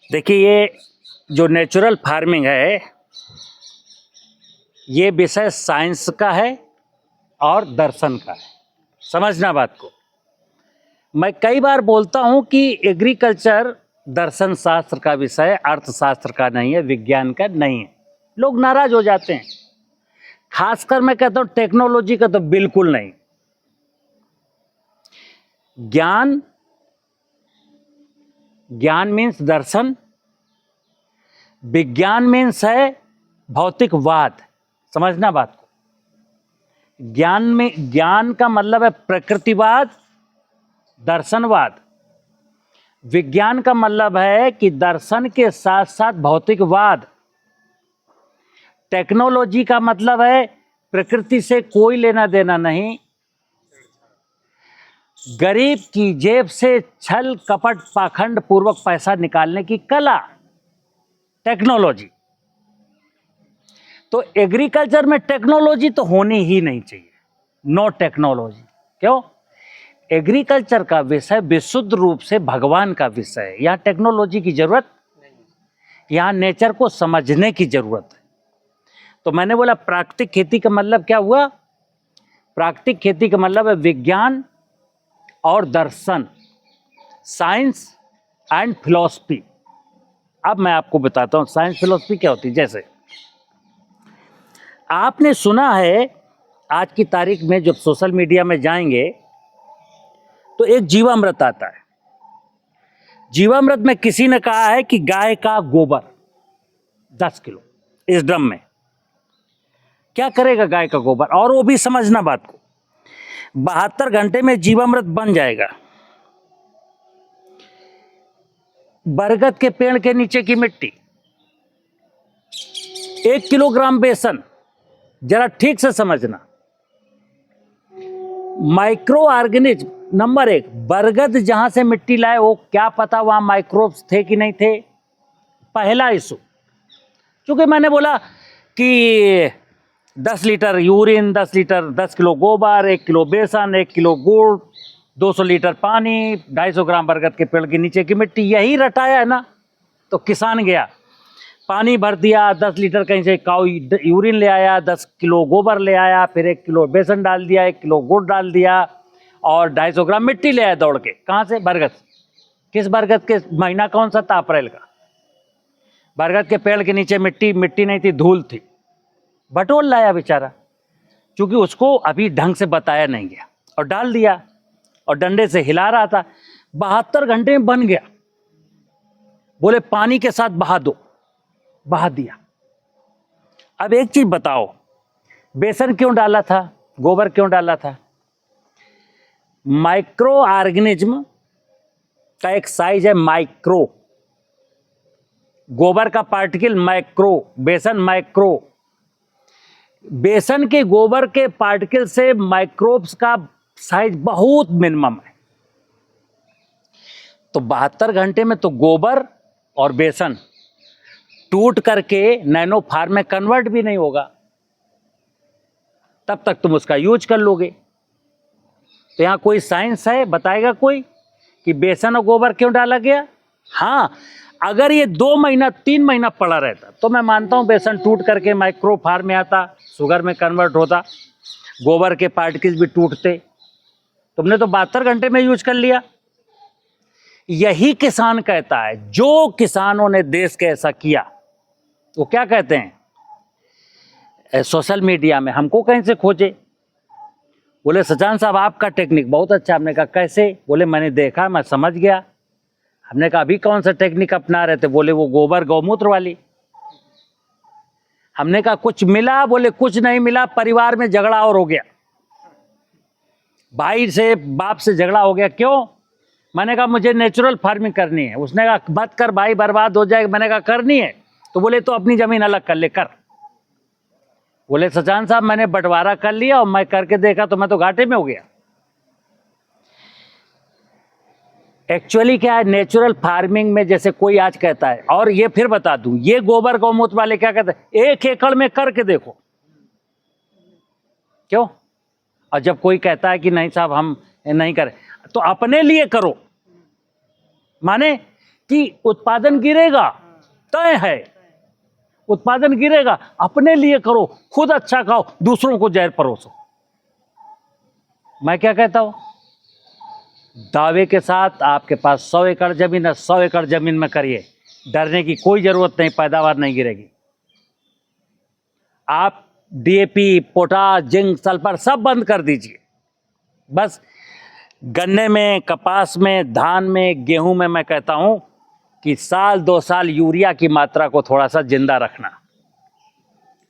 देखिए, ये जो नेचुरल फार्मिंग है, ये विषय साइंस का है और दर्शन का है। समझना बात को। मैं कई बार बोलता हूं कि एग्रीकल्चर दर्शन शास्त्र का विषय, अर्थशास्त्र का नहीं है, विज्ञान का नहीं है। लोग नाराज हो जाते हैं। खासकर मैं कहता हूं टेक्नोलॉजी का तो बिल्कुल नहीं। ज्ञान मीन्स दर्शन, विज्ञान मीन्स है भौतिकवाद। समझना बात को। ज्ञान का मतलब है प्रकृतिवाद, दर्शनवाद। विज्ञान का मतलब है कि दर्शन के साथ साथ भौतिकवाद। टेक्नोलॉजी का मतलब है प्रकृति से कोई लेना देना नहीं, गरीब की जेब से छल कपट पाखंड पूर्वक पैसा निकालने की कला, टेक्नोलॉजी। तो एग्रीकल्चर में टेक्नोलॉजी तो होनी ही नहीं चाहिए। No technology. क्यों? एग्रीकल्चर का विषय विशुद्ध रूप से भगवान का विषय है। यहाँ टेक्नोलॉजी की जरूरत नहीं, यहाँ नेचर को समझने की जरूरत है। तो मैंने बोला प्राकृतिक खेती का मतलब क्या हुआ? प्राकृतिक खेती का मतलब है विज्ञान और दर्शन, साइंस एंड फिलॉसफी। अब मैं आपको बताता हूं साइंस फिलॉसफी क्या होती है। जैसे आपने सुना है, आज की तारीख में जब सोशल मीडिया में जाएंगे तो एक जीवामृत आता है। जीवामृत में किसी ने कहा है कि गाय का गोबर 10 किलो इस ड्रम में। क्या करेगा गाय का गोबर? और वो भी समझना बात को, 72 घंटे में जीवामृत बन जाएगा। बरगद के पेड़ के नीचे की मिट्टी, 1 किलोग्राम बेसन। जरा ठीक से समझना, माइक्रो ऑर्गेनिज्म नंबर 1। बरगद जहां से मिट्टी लाए, वो क्या पता वहां माइक्रोब्स थे कि नहीं थे, पहला इशू। क्योंकि मैंने बोला कि 10 लीटर यूरिन, 10 लीटर 10 किलो गोबर, 1 किलो बेसन, 1 किलो गुड़, 200 लीटर पानी, 250 ग्राम बरगद के पेड़ के नीचे की मिट्टी, यही रटाया है ना। तो किसान गया, पानी भर दिया, 10 लीटर कहीं से काऊ यूरिन ले आया, 10 किलो गोबर ले आया, फिर 1 किलो बेसन डाल दिया, 1 किलो गुड़ डाल दिया और 250 ग्राम मिट्टी ले आया दौड़ के। कहाँ से? बरगद। किस बरगद के? महीना कौन सा था? अप्रैल का। बरगद के पेड़ के नीचे मिट्टी नहीं थी, धूल थी। बटोल लाया बेचारा, क्योंकि उसको अभी ढंग से बताया नहीं गया, और डाल दिया और डंडे से हिला रहा था। 72 घंटे में बन गया। बोले पानी के साथ बहा दो, बहा दिया। अब एक चीज बताओ, बेसन क्यों डाला था, गोबर क्यों डाला था? माइक्रो ऑर्गेनिज्म का एक साइज है माइक्रो, गोबर का पार्टिकल माइक्रो, बेसन माइक्रो। बेसन के गोबर के पार्टिकल से माइक्रोब्स का साइज बहुत मिनिमम है। तो 72 घंटे में तो गोबर और बेसन टूट करके नैनो फार्म में कन्वर्ट भी नहीं होगा, तब तक तुम उसका यूज कर लोगे। तो यहां कोई साइंस है? बताएगा कोई कि बेसन और गोबर क्यों डाला गया? हाँ, अगर ये 2 महीना 3 महीना पड़ा रहता तो मैं मानता हूं बेसन टूट करके माइक्रो फार्म में आता, शुगर में कन्वर्ट होता, गोबर के पार्टिकल्स भी टूटते। तुमने तो 72 घंटे में यूज कर लिया। यही किसान कहता है। जो किसानों ने देश के ऐसा किया, वो क्या कहते हैं सोशल मीडिया में, हमको कहीं से खोजे। बोले सचान साहब आपका टेक्निक बहुत अच्छा। हमने कहा कैसे? बोले मैंने देखा, मैं समझ गया। हमने कहा अभी कौन सा टेक्निक अपना रहे थे? बोले वो गोबर गौमूत्र वाली। हमने कहा कुछ मिला? बोले कुछ नहीं मिला, परिवार में झगड़ा और हो गया, भाई से बाप से झगड़ा हो गया। क्यों? मैंने कहा मुझे नेचुरल फार्मिंग करनी है। उसने कहा मत कर भाई, बर्बाद हो जाएगा। मैंने कहा करनी है तो बोले तो अपनी जमीन अलग कर ले, कर। बोले सचान साहब मैंने बंटवारा कर लिया और मैं करके देखा तो मैं तो घाटे में हो गया। एक्चुअली क्या है, नेचुरल फार्मिंग में जैसे कोई आज कहता है, और ये फिर बता दूं, ये गोबर गौमूत्र वाले क्या कहते हैं, 1 एकड़ में करके देखो। क्यों? और जब कोई कहता है कि नहीं साहब हम नहीं करें, तो अपने लिए करो। माने कि उत्पादन गिरेगा, तय है, उत्पादन गिरेगा। अपने लिए करो, खुद अच्छा खाओ, दूसरों को जहर परोसो। मैं क्या कहता हूं, दावे के साथ आपके पास 100 एकड़ जमीन है, 100 एकड़ जमीन में करिए, डरने की कोई जरूरत नहीं, पैदावार नहीं गिरेगी। आप डीएपी, पोटाश, जिंक, सल्फर सब बंद कर दीजिए। बस गन्ने में, कपास में, धान में, गेहूं में मैं कहता हूं कि साल 2 साल यूरिया की मात्रा को थोड़ा सा जिंदा रखना।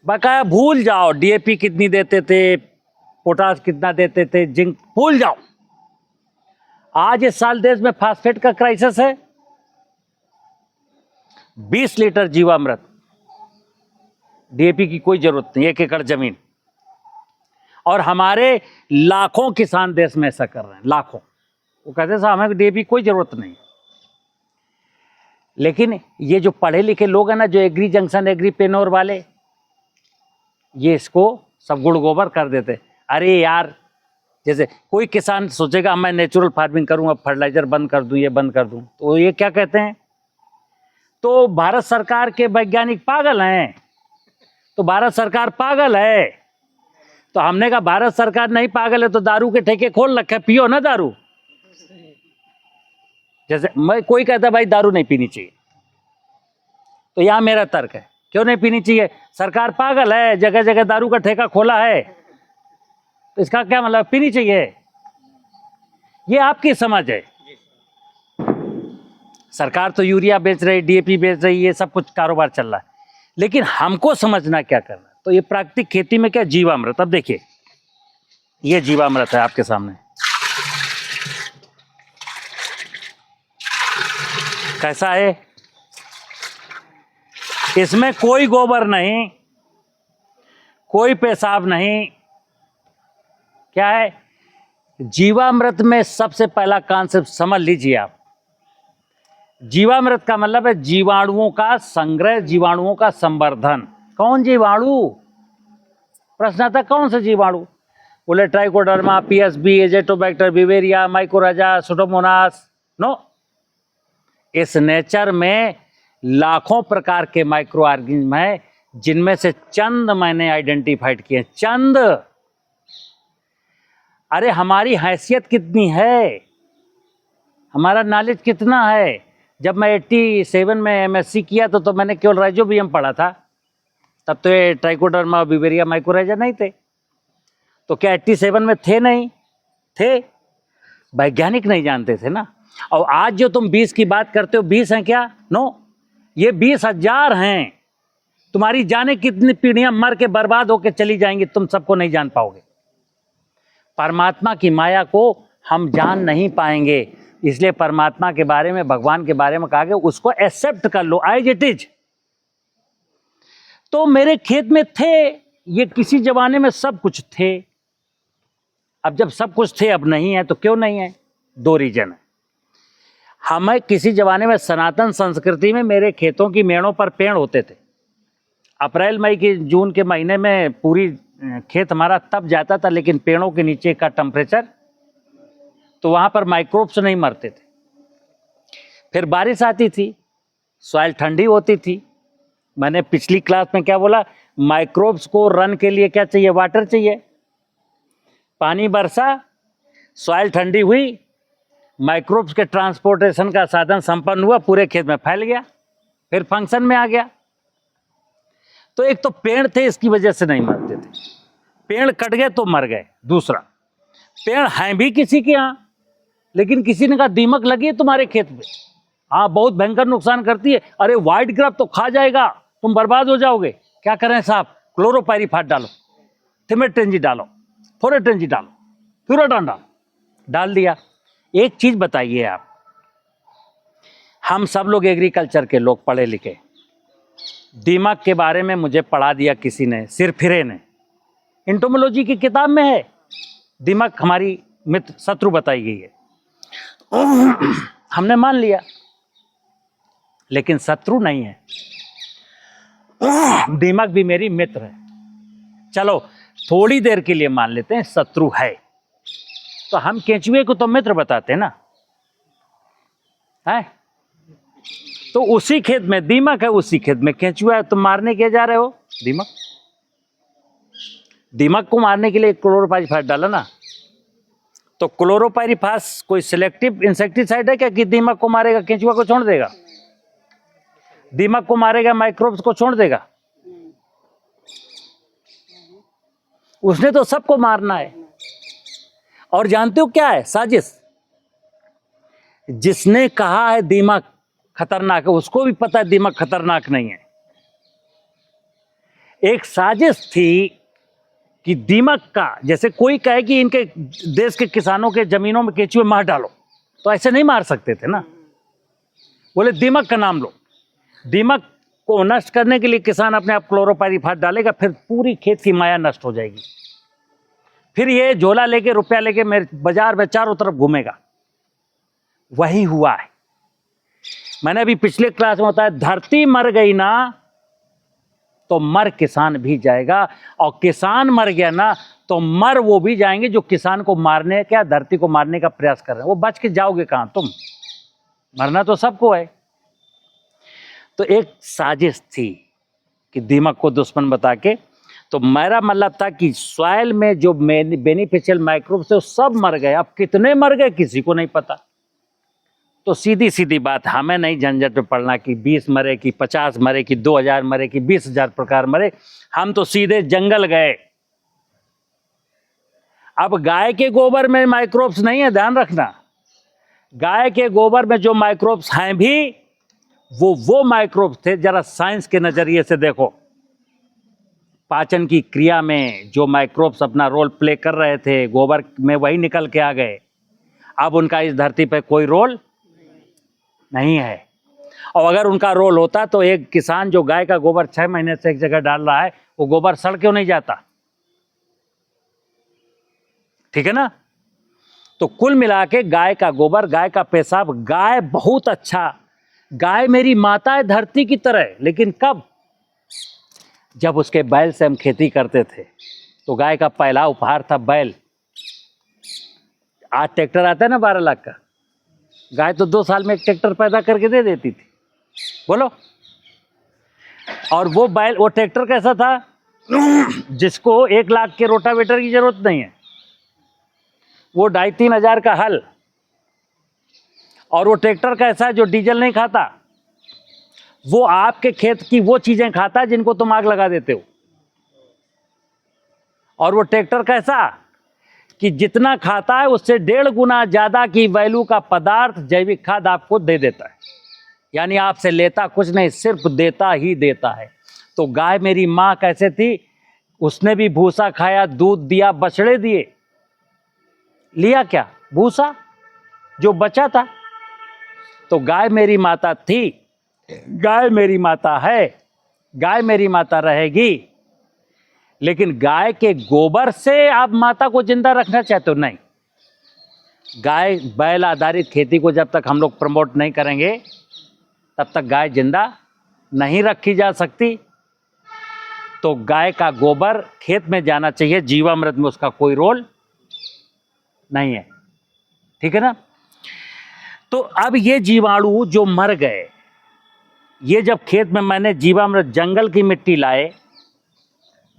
बकाया भूल जाओ डीएपी कितनी देते थे, पोटाश कितना देते थे, जिंक भूल जाओ। आज इस साल देश में फास्फेट का क्राइसिस है। 20 लीटर जीवामृत, डीएपी की कोई जरूरत नहीं, 1 एकड़ जमीन। और हमारे लाखों किसान देश में ऐसा कर रहे हैं, लाखों। वो कहते हैं साहब हमें डीएपी कोई जरूरत नहीं। लेकिन ये जो पढ़े लिखे लोग हैं ना, जो एग्री जंक्शन, एग्री पेनोर वाले, ये इसको सब गुड़ गोबर कर देते। अरे यार, जैसे कोई किसान सोचेगा मैं नेचुरल फार्मिंग करूंगा, फर्टिलाइजर बंद कर दूं, ये बंद कर दूं, तो ये क्या कहते हैं, तो भारत सरकार के वैज्ञानिक पागल हैं, तो भारत सरकार पागल है। तो हमने कहा भारत सरकार नहीं पागल है तो दारू के ठेके खोल रखे, पियो ना दारू। जैसे मैं, कोई कहता भाई दारू नहीं पीनी चाहिए, तो यहां मेरा तर्क है, क्यों नहीं पीनी चाहिए, सरकार पागल है, जगह जगह दारू का ठेका खोला है, तो इसका क्या मतलब, पीनी चाहिए। ये आपकी समझ है। सरकार तो यूरिया बेच रही, डीएपी बेच रही, ये सब कुछ कारोबार चल रहा है, लेकिन हमको समझना क्या करना। तो ये प्राकृतिक खेती में क्या, जीवामृत। अब देखिए ये जीवामृत है आपके सामने, कैसा है, इसमें कोई गोबर नहीं, कोई पेशाब नहीं। क्या है जीवामृत में, सबसे पहला कॉन्सेप्ट समझ लीजिए आप। जीवामृत का मतलब है जीवाणुओं का संग्रह, जीवाणुओं का संवर्धन। कौन जीवाणु, प्रश्न आता कौन से जीवाणु, बोले trichoderma, PSB, azotobacter, beauveria, mycorrhiza, pseudomonas. No, इस नेचर में लाखों प्रकार के माइक्रो ऑर्गेनिज्म है, जिनमें से चंद मैंने आइडेंटिफाइड किए, चंद। अरे हमारी हैसियत कितनी है, हमारा नॉलेज कितना है। जब मैं 87 में एमएससी किया तो मैंने केवल राइजोबियम पढ़ा था, तब तो ये ट्राइकोडर्मा, बिवेरिया, माइकोराइजा नहीं थे। तो क्या 87 में थे, नहीं थे, वैज्ञानिक नहीं जानते थे ना। और आज जो तुम 20 की बात करते हो, 20 हैं क्या, नो, ये 20,000 हैं। तुम्हारी जाने कितनी पीढ़ियां मर के बर्बाद होकर चली जाएंगी, तुम सबको नहीं जान पाओगे। परमात्मा की माया को हम जान नहीं पाएंगे, इसलिए परमात्मा के बारे में, भगवान के बारे में कहा गया उसको एक्सेप्ट कर लो एज इट इज। तो मेरे खेत में थे ये, किसी जमाने में सब कुछ थे। अब जब सब कुछ थे, अब नहीं है, तो क्यों नहीं है, 2 रीजन है। हमें किसी जमाने में सनातन संस्कृति में मेरे खेतों की मेड़ों पर पेड़ होते थे। अप्रैल मई के जून के महीने में पूरी खेत हमारा तप जाता था, लेकिन पेड़ों के नीचे का टेम्परेचर, तो वहां पर माइक्रोब्स नहीं मरते थे। फिर बारिश आती थी, सॉइल ठंडी होती थी। मैंने पिछली क्लास में क्या बोला, माइक्रोब्स को रन के लिए क्या चाहिए, वाटर चाहिए। पानी बरसा, सॉइल ठंडी हुई, माइक्रोब्स के ट्रांसपोर्टेशन का साधन संपन्न हुआ, पूरे खेत में फैल गया, फिर फंक्शन में आ गया। तो एक तो पेड़ थे, इसकी वजह से नहीं मरते थे, पेड़ कट गए तो मर गए। दूसरा, पेड़ हैं भी किसी के यहाँ, लेकिन किसी ने कहा दीमक लगी है तुम्हारे खेत में, हाँ बहुत भयंकर नुकसान करती है, अरे व्हाइट ग्राफ तो खा जाएगा, तुम बर्बाद हो जाओगे। क्या करें साहब, क्लोरोपाइरीफास डालो, थिमेट्रेंजी डालो, फोरेट्रेंजी डालो, फ्यूराडान डाल दिया। एक चीज बताइए आप, हम सब लोग एग्रीकल्चर के लोग, पढ़े लिखे, दीमक के बारे में मुझे पढ़ा दिया किसी ने, सिरफिरे ने, एंटोमोलॉजी की किताब में है, दीमक हमारी मित्र शत्रु बताई गई है। हमने मान लिया, लेकिन शत्रु नहीं है, दीमक भी मेरी मित्र है। चलो थोड़ी देर के लिए मान लेते हैं शत्रु है, तो हम केंचुए को तो मित्र बताते हैं ना, है तो उसी खेत में दीमक है, उसी खेत में केंचुआ है, तुम मारने के जा रहे हो दीमक। दीमक को मारने के लिए क्लोरोपाइरीफास डाला ना, तो क्लोरोपाइरीफास कोई सिलेक्टिव इंसेक्टिसाइड है क्या कि दीमक को मारेगा, केंचुआ को छोड़ देगा? दीमक को मारेगा, माइक्रोब्स को छोड़ देगा? उसने तो सबको मारना है। और जानते हो क्या है साजिश? जिसने कहा है दीमक खतरनाक है, उसको भी पता है दीमक खतरनाक नहीं है। एक साजिश थी कि दीमक का, जैसे कोई कहे कि इनके देश के किसानों के जमीनों में केंचुए मार डालो, तो ऐसे नहीं मार सकते थे ना। बोले दीमक का नाम लो, दीमक को नष्ट करने के लिए किसान अपने आप क्लोरोपाइरीफास डालेगा, फिर पूरी खेत की माया नष्ट हो जाएगी। फिर ये झोला लेके, रुपया लेके मेरे बाजार में चारों तरफ घूमेगा। वही हुआ है। मैंने अभी पिछले क्लास में बताया, धरती मर गई ना तो मर किसान भी जाएगा, और किसान मर गया ना तो मर वो भी जाएंगे जो किसान को मारने का, धरती को मारने का प्रयास कर रहे हैं। वो बच के जाओगे कहां तुम? मरना तो सबको है। तो एक साजिश थी कि दीमक को दुश्मन बता के, तो मेरा मतलब था कि सॉइल में जो बेनिफिशियल माइक्रोब्स थे वो सब मर गए। अब कितने मर गए किसी को नहीं पता। तो सीधी सीधी बात, हमें नहीं झंझट में पड़ना कि 20 मरे कि 50 मरे कि 2000 मरे कि 20,000 प्रकार मरे। हम तो सीधे जंगल गए। अब गाय के गोबर में माइक्रोब्स नहीं है, ध्यान रखना। गाय के गोबर में जो माइक्रोब्स हैं भी वो माइक्रोब्स थे, जरा साइंस के नजरिए से देखो। पाचन की क्रिया में जो माइक्रोब्स अपना रोल प्ले कर रहे थे गोबर में, वही निकल के आ गए। अब उनका इस धरती पर कोई रोल नहीं है। और अगर उनका रोल होता तो एक किसान जो गाय का गोबर 6 महीने से एक जगह डाल रहा है, वो गोबर सड़ क्यों नहीं जाता? ठीक है ना। तो कुल मिला के गाय का गोबर, गाय का पेशाब, गाय बहुत अच्छा, गाय मेरी माता है धरती की तरह। लेकिन कब? जब उसके बैल से हम खेती करते थे, तो गाय का पहला उपहार था बैल। आज ट्रैक्टर आता है ना 12 लाख का, गाय तो 2 साल में एक ट्रैक्टर पैदा करके दे देती थी, बोलो। और वो बैल, वो ट्रैक्टर कैसा था? जिसको 1 लाख के रोटावेटर की जरूरत नहीं है, वो 2,5-3 हज़ार का हल। और वो ट्रैक्टर कैसा? जो डीजल नहीं खाता, वो आपके खेत की वो चीजें खाता है जिनको तुम आग लगा देते हो। और वो ट्रैक्टर कैसा कि जितना खाता है उससे 1.5 गुना ज्यादा की वैल्यू का पदार्थ, जैविक खाद आपको दे देता है। यानी आपसे लेता कुछ नहीं, सिर्फ देता ही देता है। तो गाय मेरी माँ कैसे थी? उसने भी भूसा खाया, दूध दिया, बछड़े दिए। लिया क्या? भूसा जो बचा था। तो गाय मेरी माता थी, गाय मेरी माता है, गाय मेरी माता रहेगी। लेकिन गाय के गोबर से आप माता को जिंदा रखना चाहते हो? नहीं। गाय बैल आधारित खेती को जब तक हम लोग प्रमोट नहीं करेंगे, तब तक गाय जिंदा नहीं रखी जा सकती। तो गाय का गोबर खेत में जाना चाहिए, जीवामृत में उसका कोई रोल नहीं है। ठीक है ना। तो अब ये जीवाणु जो मर गए, ये जब खेत में मैंने जीवामृत जंगल की मिट्टी लाए,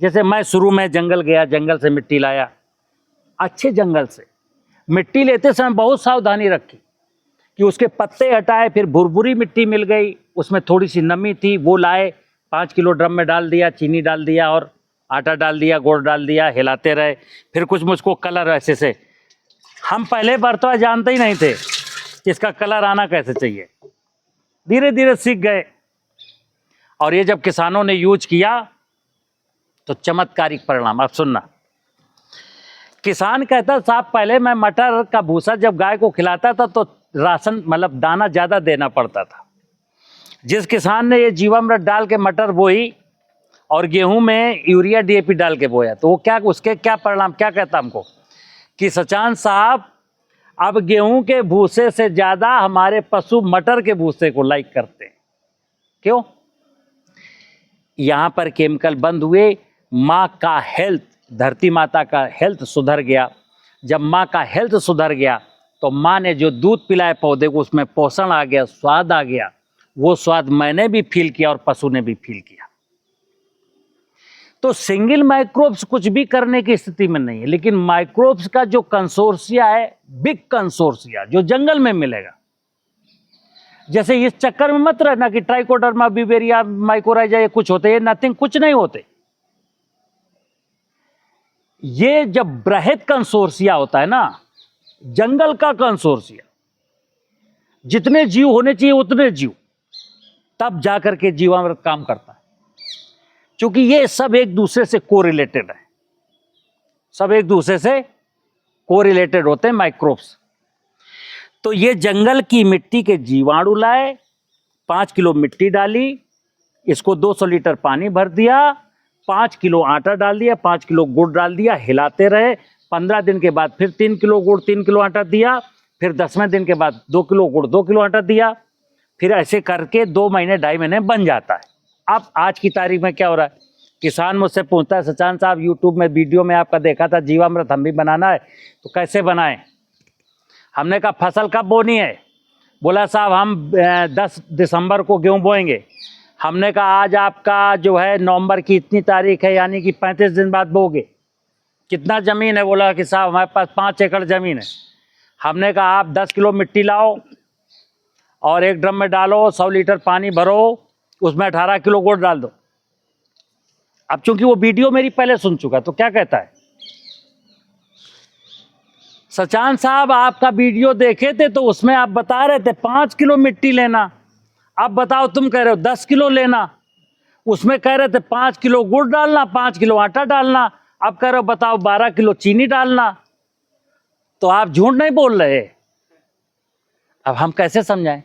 जैसे मैं शुरू में जंगल गया, जंगल से मिट्टी लाया, अच्छे जंगल से मिट्टी लेते समय बहुत सावधानी रखी कि उसके पत्ते हटाए। फिर भुरभुरी मिट्टी मिल गई, उसमें थोड़ी सी नमी थी, वो लाए, 5 किलो ड्रम में डाल दिया, चीनी डाल दिया और आटा डाल दिया, गुड़ डाल दिया, हिलाते रहे। फिर कुछ मुझको कलर ऐसे से, हम पहले बरतवा जानते ही नहीं थे कि इसका कलर आना कैसे चाहिए, धीरे धीरे सीख गए। और ये जब किसानों ने यूज किया तो चमत्कारिक परिणाम। अब सुनना, किसान कहता साहब पहले मैं मटर का भूसा जब गाय को खिलाता था तो राशन मतलब दाना ज़्यादा देना पड़ता था। जिस किसान ने ये जीवामृत डाल के मटर बोई और गेहूं में यूरिया डीएपी डाल के बोया, तो वो क्या, उसके क्या परिणाम, क्या कहता हमको कि सचान साहब अब गेहूं के भूसे से ज़्यादा हमारे पशु मटर के भूसे को लाइक करते हैं। क्यों? यहाँ पर केमिकल बंद हुए, माँ का हेल्थ, धरती माता का हेल्थ सुधर गया। जब माँ का हेल्थ सुधर गया तो माँ ने जो दूध पिलाया पौधे को, उसमें पोषण आ गया, स्वाद आ गया, वो स्वाद मैंने भी फील किया और पशु ने भी फील किया। तो सिंगल माइक्रोब्स कुछ भी करने की स्थिति में नहीं है, लेकिन माइक्रोब्स का जो कंसोर्सिया है, बिग कंसोर्सिया, जो जंगल में मिलेगा, जैसे इस चक्कर में मत रहना कि ट्राइकोडर्मा बिवेरिया माइकोराइजा ये कुछ होते हैं, नथिंग, कुछ नहीं होते। ये जब बृहद कंसोर्सिया होता है ना, जंगल का कंसोर्सिया, जितने जीव होने चाहिए उतने जीव, तब जाकर के जीवामृत काम करता है। क्योंकि ये सब एक दूसरे से कोरिलेटेड है, सब एक दूसरे से कोरिलेटेड होते हैं माइक्रोब्स। तो ये जंगल की मिट्टी के जीवाणु लाए, 5 किलो मिट्टी डाली, इसको 200 लीटर पानी भर दिया, 5 किलो आटा डाल दिया, 5 किलो गुड़ डाल दिया, हिलाते रहे। 15 दिन के बाद फिर 3 किलो गुड़ 3 किलो आटा दिया, फिर 10वें दिन के बाद 2 किलो गुड़ 2 किलो आटा दिया। फिर ऐसे करके 2 महीने 2.5 महीने बन जाता है। अब आज की तारीख में क्या हो रहा है, किसान मुझसे पूछता है, सचान साहब यूट्यूब में वीडियो में आपका देखा था जीवामृत, हम भी बनाना है, तो कैसे बनाएं? हमने कहा फसल कब बोनी है? बोला साहब हम 10 दिसंबर को गेहूँ बोएंगे। हमने कहा आज आपका जो है नवंबर की इतनी तारीख है, यानी कि 35 दिन बाद बोगे। कितना ज़मीन है? बोला कि साहब हमारे पास 5 एकड़ ज़मीन है। हमने कहा आप 10 किलो मिट्टी लाओ और एक ड्रम में डालो, 100 लीटर पानी भरो, उसमें 18 किलो गुड़ डाल दो। अब चूंकि वो वीडियो मेरी पहले सुन चुका, तो क्या कहता है, सचान साहब आपका वीडियो देखे थे तो उसमें आप बता रहे थे 5 किलो मिट्टी लेना, अब बताओ तुम कह रहे हो 10 किलो लेना। उसमें कह रहे थे 5 किलो गुड़ डालना, 5 किलो आटा डालना, अब कह रहे हो बताओ 12 किलो चीनी डालना। तो आप झूठ नहीं बोल रहे। अब हम कैसे समझाएं?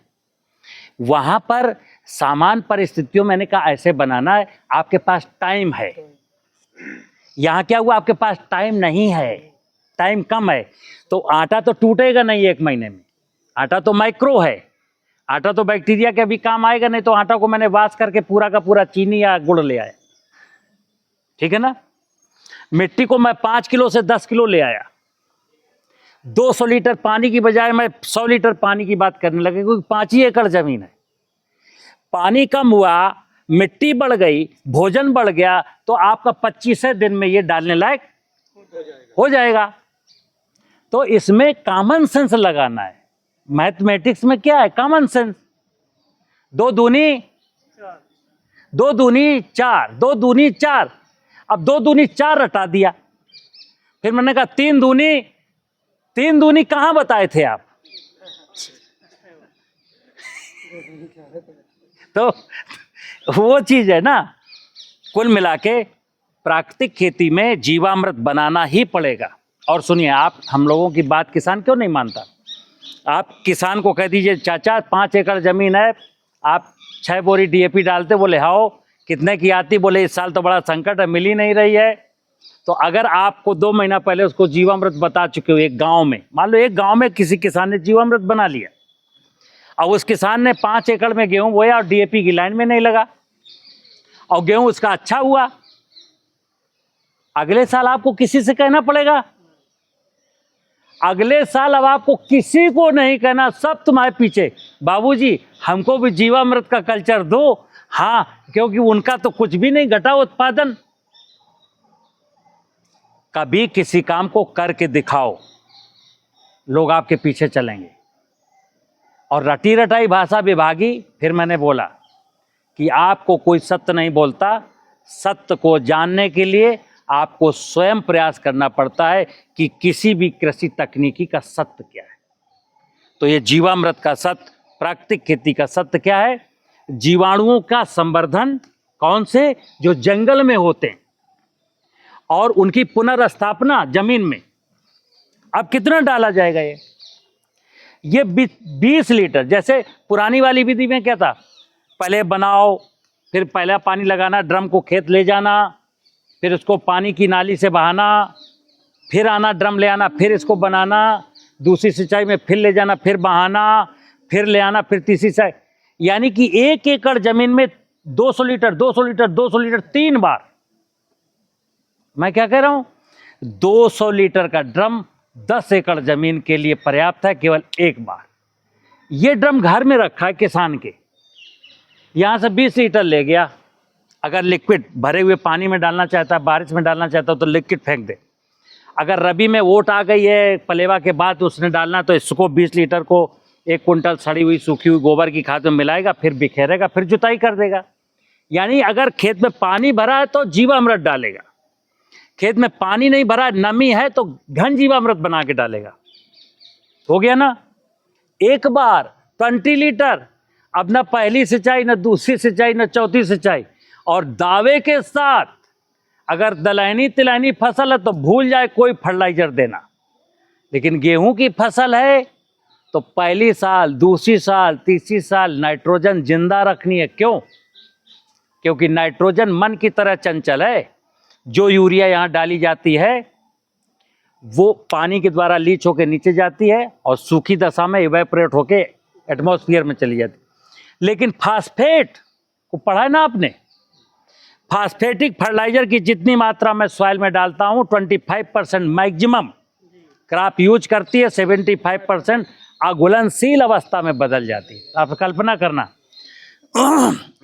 वहां पर सामान्य परिस्थितियों मैंने कहा ऐसे बनाना है, आपके पास टाइम है। यहाँ क्या हुआ, आपके पास टाइम नहीं है, टाइम कम है, तो आटा तो टूटेगा नहीं 1 महीने में। आटा तो माइक्रो है, आटा तो बैक्टीरिया के भी काम आएगा नहीं। तो आटा को मैंने वाश करके पूरा का पूरा चीनी या गुड़ ले आया, ठीक है ना। मिट्टी को मैं 5 किलो से 10 किलो ले आया। 200 लीटर पानी की बजाय मैं 100 लीटर पानी की बात करने लगे, क्योंकि 5 ही एकड़ जमीन है। पानी कम हुआ, मिट्टी बढ़ गई, भोजन बढ़ गया, तो आपका 25 दिन में ये डालने लायक हो जाएगा। तो इसमें कॉमन सेंस लगाना है। मैथमेटिक्स में क्या है, कॉमन सेंस। 2 दूनी 4, 2 दूनी 4। अब 2 दूनी 4 रटा दिया। फिर मैंने कहा 3 दूनी कहां बताए थे आप? तो वो चीज है ना। कुल मिला के प्राकृतिक खेती में जीवामृत बनाना ही पड़ेगा। और सुनिए, आप हम लोगों की बात किसान क्यों नहीं मानता? आप किसान को कह दीजिए चाचा 5 एकड़ जमीन है, आप 6 बोरी DAP डालते, बोले हाओ कितने की आती? बोले इस साल तो बड़ा संकट है, मिल ही नहीं रही है। तो अगर आपको 2 महीना पहले उसको जीवामृत बता चुके हो, एक गांव में, मान लो एक गांव में किसी किसान ने जीवामृत बना लिया, और उस किसान ने 5 एकड़ में गेहूं बोया और DAP की लाइन में नहीं लगा, और गेहूं उसका अच्छा हुआ, अगले साल आपको किसी से कहना पड़ेगा? अगले साल अब आपको किसी को नहीं कहना, सब तुम्हारे पीछे, बाबूजी हमको भी जीवामृत का कल्चर दो। हाँ, क्योंकि उनका तो कुछ भी नहीं घटा उत्पादन। कभी किसी काम को करके दिखाओ, लोग आपके पीछे चलेंगे। और रटी रटाई भाषा विभागी, फिर मैंने बोला कि आपको कोई सत्य नहीं बोलता। सत्य को जानने के लिए आपको स्वयं प्रयास करना पड़ता है कि किसी भी कृषि तकनीकी का सत्य क्या है। तो ये जीवामृत का सत्य, प्राकृतिक खेती का सत्य क्या है? जीवाणुओं का संवर्धन, कौन से? जो जंगल में होते हैं, और उनकी पुनर्स्थापना जमीन में। अब कितना डाला जाएगा? ये 20 लीटर। जैसे पुरानी वाली विधि में क्या था, पहले बनाओ, फिर पहला पानी लगाना, ड्रम को खेत ले जाना, फिर उसको पानी की नाली से बहाना, फिर आना ड्रम ले आना, फिर इसको बनाना, दूसरी सिंचाई में फिर ले जाना, फिर बहाना, फिर ले आना, फिर तीसरी सिंचाई। यानी कि 1 एकड़ जमीन में 200 लीटर 200 लीटर 200 लीटर 3 बार। मैं क्या कह रहा हूं, 200 लीटर का ड्रम 10 एकड़ जमीन के लिए पर्याप्त है, केवल 1 बार। ये ड्रम घर में रखा है किसान के, यहाँ से 20 लीटर ले गया, अगर लिक्विड भरे हुए पानी में डालना चाहता है, बारिश में डालना चाहता है तो लिक्विड फेंक दे। अगर रबी में वोट आ गई है पलेवा के बाद उसने डालना, तो इसको 20 लीटर को 1 कुंटल सड़ी हुई सूखी हुई गोबर की खाद में मिलाएगा, फिर बिखेरेगा, फिर जुताई कर देगा। यानी अगर खेत में पानी भरा है तो जीवामृत डालेगा, खेत में पानी नहीं भरा है, नमी है, तो घन जीवामृत बना के डालेगा। हो गया ना। एक बार 20 लीटर, अब ना पहली सिंचाई, ना दूसरी सिंचाई, ना चौथी सिंचाई। और दावे के साथ अगर दलहनी तिलहनी फसल है तो भूल जाए कोई फर्टिलाइजर देना। लेकिन गेहूं की फसल है तो पहली साल, दूसरी साल, तीसरी साल नाइट्रोजन जिंदा रखनी है। क्यों? क्योंकि नाइट्रोजन मन की तरह चंचल है। जो यूरिया यहाँ डाली जाती है वो पानी के द्वारा लीच होकर नीचे जाती है और सूखी दशा में इवेपोरेट होके एटमॉस्फेयर में चली जाती है। लेकिन फास्फेट को पढ़ा है ना आपने, फास्फेटिक फर्टिलाइजर की जितनी मात्रा मैं सॉइल में डालता हूँ 25% मैक्सिमम क्रॉप यूज करती है, 75% अघुलनशील अवस्था में बदल जाती है। आप कल्पना करना,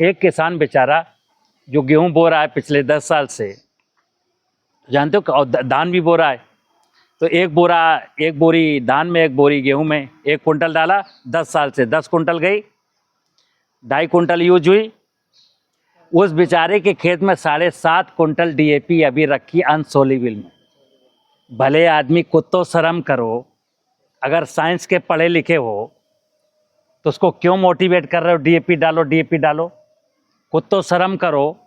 एक किसान बेचारा जो गेहूं बो रहा है पिछले 10 साल से, जानते हो, और धान भी बो रहा है, तो एक बोरी धान में, 1 बोरी गेहूं में 1 कुंटल डाला, 10 साल से 10 कुंटल गई, 2.5 कुंटल यूज हुई। उस बेचारे के खेत में 7.5 कुंटल DAP अभी रखी अनसोल्यूबल में। भले आदमी कुत्तों शर्म करो, अगर साइंस के पढ़े लिखे हो तो उसको क्यों मोटिवेट कर रहे हो DAP डालो, DAP डालो? कुत्तों शर्म करो,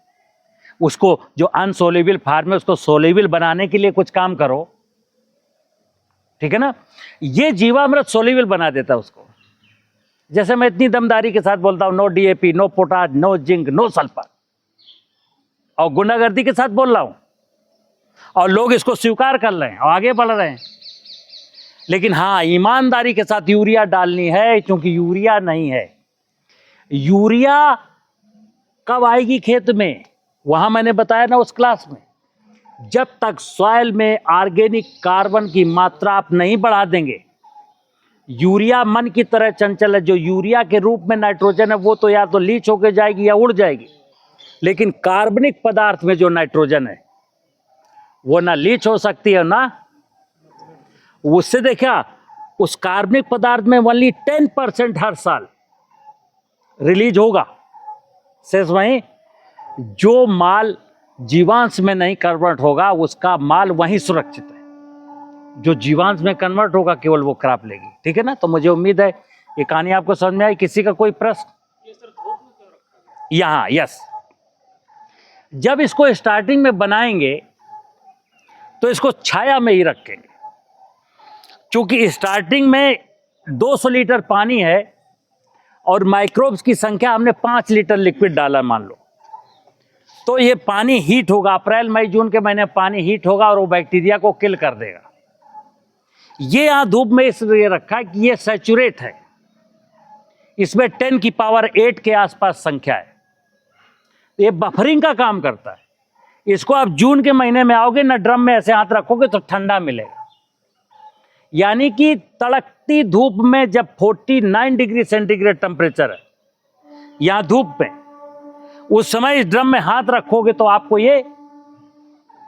उसको जो अनसोल्यूबल फार्म है उसको सोल्यूबल बनाने के लिए कुछ काम करो, ठीक है ना। ये जीवामृत सोल्यूबल बना देता है उसको। जैसे मैं इतनी दमदारी के साथ बोलता हूं, no DAP, no potash, no zinc, no sulphur, और गुंडागर्दी के साथ बोल रहा हूं, और लोग इसको स्वीकार कर रहे हैं और आगे बढ़ रहे हैं। लेकिन हाँ, ईमानदारी के साथ यूरिया डालनी है, क्योंकि यूरिया नहीं है। यूरिया कब आएगी खेत में? वहां मैंने बताया ना उस क्लास में, जब तक सॉइल में ऑर्गेनिक कार्बन की मात्रा आप नहीं बढ़ा देंगे। यूरिया मन की तरह चंचल है। जो यूरिया के रूप में नाइट्रोजन है वो तो या तो लीच होकर जाएगी या उड़ जाएगी, लेकिन कार्बनिक पदार्थ में जो नाइट्रोजन है वो ना लीच हो सकती है ना उससे। देखा, उस कार्बनिक पदार्थ में ओनली 10% हर साल रिलीज होगा। शेष वहीं जो माल जीवांश में नहीं कन्वर्ट होगा उसका माल वहीं सुरक्षित है। जो जीवांश में कन्वर्ट होगा केवल वो क्रॉप लेगी, ठीक है ना। तो मुझे उम्मीद है ये कहानी आपको समझ में आई। किसी का कोई प्रश्न? यहां यस, जब इसको स्टार्टिंग में बनाएंगे तो इसको छाया में ही रखेंगे, क्योंकि स्टार्टिंग में 200 लीटर पानी है और माइक्रोब्स की संख्या हमने 5 लीटर लिक्विड डाला मान लो, तो ये पानी हीट होगा। अप्रैल मई जून के महीने पानी हीट होगा और वो बैक्टीरिया को किल कर देगा। ये यहां धूप में इसलिए रखा है कि ये सैचुरेट है, इसमें 10 की पावर 8 के आसपास संख्या है। ये बफरिंग का काम करता है। इसको आप जून के महीने में आओगे ना, ड्रम में ऐसे हाथ रखोगे तो ठंडा मिलेगा। यानी कि तड़कती धूप में जब 49 डिग्री सेंटीग्रेड टेम्परेचर है यहां धूप में, उस समय इस ड्रम में हाथ रखोगे तो आपको ये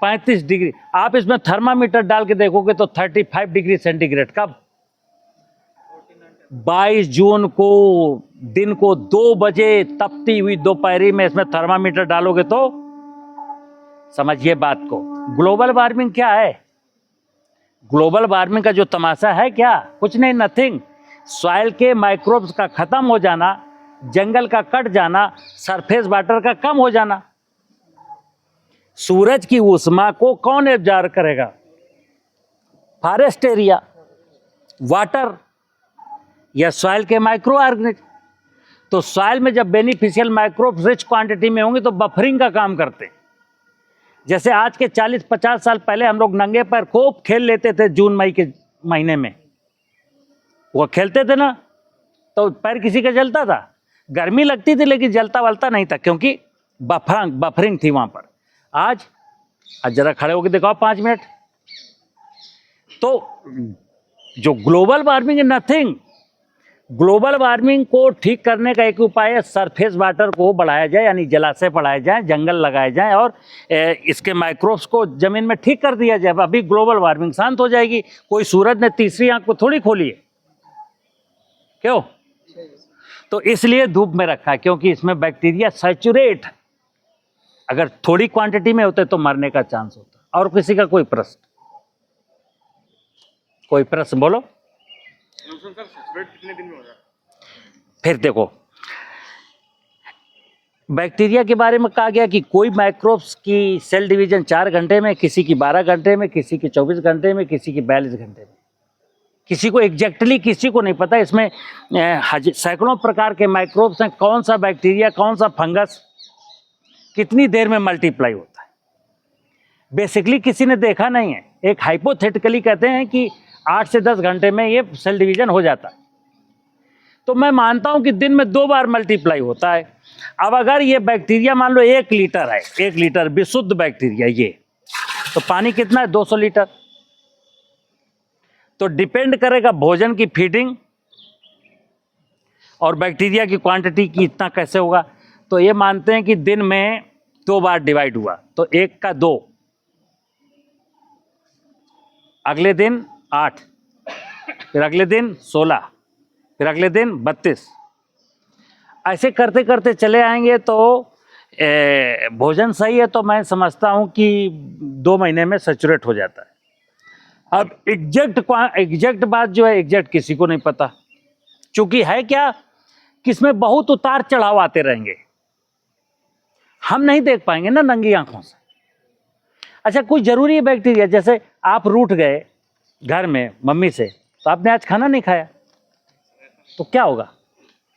35 डिग्री, आप इसमें थर्मामीटर डाल के देखोगे तो 35 डिग्री सेंटीग्रेड। कब? 22 जून को दिन को 2 बजे तपती हुई दोपहरी में इसमें थर्मामीटर डालोगे तो समझिए बात को। ग्लोबल वार्मिंग क्या है? ग्लोबल वार्मिंग का जो तमाशा है क्या? कुछ नहीं, नथिंग। सॉइल के माइक्रोब्स का खत्म हो जाना, जंगल का कट जाना, सरफेस वाटर का कम हो जाना। सूरज की ऊष्मा को कौन एब्जॉर्ब करेगा? फॉरेस्ट एरिया, वाटर या सॉइल के माइक्रो ऑर्गेनिज्म। तो सॉइल में जब बेनिफिशियल माइक्रोब्स रिच क्वांटिटी में होंगे तो बफरिंग का काम करते हैं। जैसे आज के 40-50 साल पहले हम लोग नंगे पैर खूब खेल लेते थे जून मई के महीने में, वो खेलते थे ना तो पैर किसी का जलता था, गर्मी लगती थी लेकिन जलता वलता नहीं था, क्योंकि बफरिंग थी वहां पर। आज जरा खड़े होकर देखो 5 मिनट, तो जो ग्लोबल वार्मिंग है नथिंग। ग्लोबल वार्मिंग को ठीक करने का एक उपाय है सरफेस वाटर को बढ़ाया जाए, यानी जलाशय बढ़ाए जाए, जंगल लगाए जाए और इसके माइक्रोब्स को जमीन में ठीक कर दिया जाए। अभी ग्लोबल वार्मिंग शांत हो जाएगी। कोई सूरज ने तीसरी आंख को थोड़ी खोली है, क्यों? तो इसलिए धूप में रखा है, क्योंकि इसमें बैक्टीरिया सैचुरेट, अगर थोड़ी क्वांटिटी में होते तो मरने का चांस होता। और किसी का कोई प्रश्न? कोई प्रश्न बोलो। कितने दिन में हो जाता? फिर देखो, बैक्टीरिया के बारे में कहा गया कि कोई माइक्रोब्स की सेल डिवीजन 4 घंटे में, किसी की 12 घंटे में, किसी की 24 घंटे में, किसी की 42 घंटे में। किसी को एग्जैक्टली किसी को नहीं पता। इसमें सैकड़ों प्रकार के माइक्रोब्स हैं। कौन सा बैक्टीरिया, कौन सा फंगस कितनी देर में मल्टीप्लाई होता है, बेसिकली किसी ने देखा नहीं है। एक हाइपोथेटिकली कहते हैं कि 8 से 10 घंटे में ये सेल डिवीजन हो जाता है। तो मैं मानता हूं कि दिन में 2 बार मल्टीप्लाई होता है। अब अगर ये बैक्टीरिया मान लो 1 लीटर है, 1 लीटर विशुद्ध बैक्टीरिया ये, तो पानी कितना है? 200 लीटर। तो डिपेंड करेगा भोजन की फीडिंग और बैक्टीरिया की क्वांटिटी की, इतना कैसे होगा। तो ये मानते हैं कि दिन में 2 बार डिवाइड हुआ, तो 1 का 2, अगले दिन 8, फिर अगले दिन 16, फिर अगले दिन 32। ऐसे करते करते चले आएंगे तो भोजन सही है तो मैं समझता हूं कि 2 महीने में सैचुरेट हो जाता है। अब एग्जैक्ट बात जो है, एग्जैक्ट किसी को नहीं पता, क्योंकि है क्या कि इसमें बहुत उतार चढ़ाव आते रहेंगे, हम नहीं देख पाएंगे ना नंगी आंखों से। अच्छा, कुछ जरूरी है बैक्टीरिया, जैसे आप रूठ गए घर में मम्मी से, तो आपने आज खाना नहीं खाया, तो क्या होगा?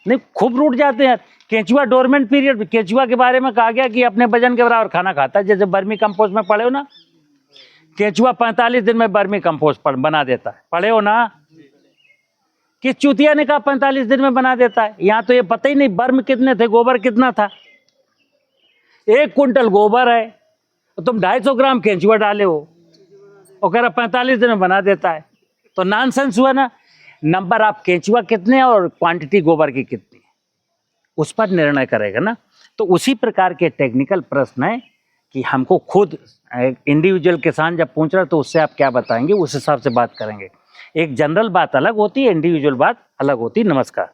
नहीं, खूब रूठ जाते हैं। केंचुआ डोरमेंट पीरियड, केंचुआ के बारे में कहा गया कि अपने वजन के बराबर खाना खाता है। जैसे बर्मी कंपोस्ट में पढ़े हो ना, केंचुआ 45 दिन में बर्मी कंपोस्ट बना देता है, पढ़े हो ना? कि चूतिया ने कहा 45 दिन में बना देता है। यहाँ तो ये पता ही नहीं बर्म कितने थे, गोबर कितना था। 1 कुंटल गोबर है, तो तुम 250 ग्राम केंचुआ डाले हो, और कह रहा 45 दिन में बना देता है, तो नॉनसेंस हुआ ना। नंबर आप केंचुआ कितने और क्वांटिटी गोबर की कितनी, उस पर निर्णय करेगा ना। तो उसी प्रकार के टेक्निकल प्रश्न है कि हमको खुद इंडिविजुअल किसान जब पूछ रहा है तो उससे आप क्या बताएंगे, उस हिसाब से बात करेंगे। एक जनरल बात अलग होती है, इंडिविजुअल बात अलग होती है। नमस्कार।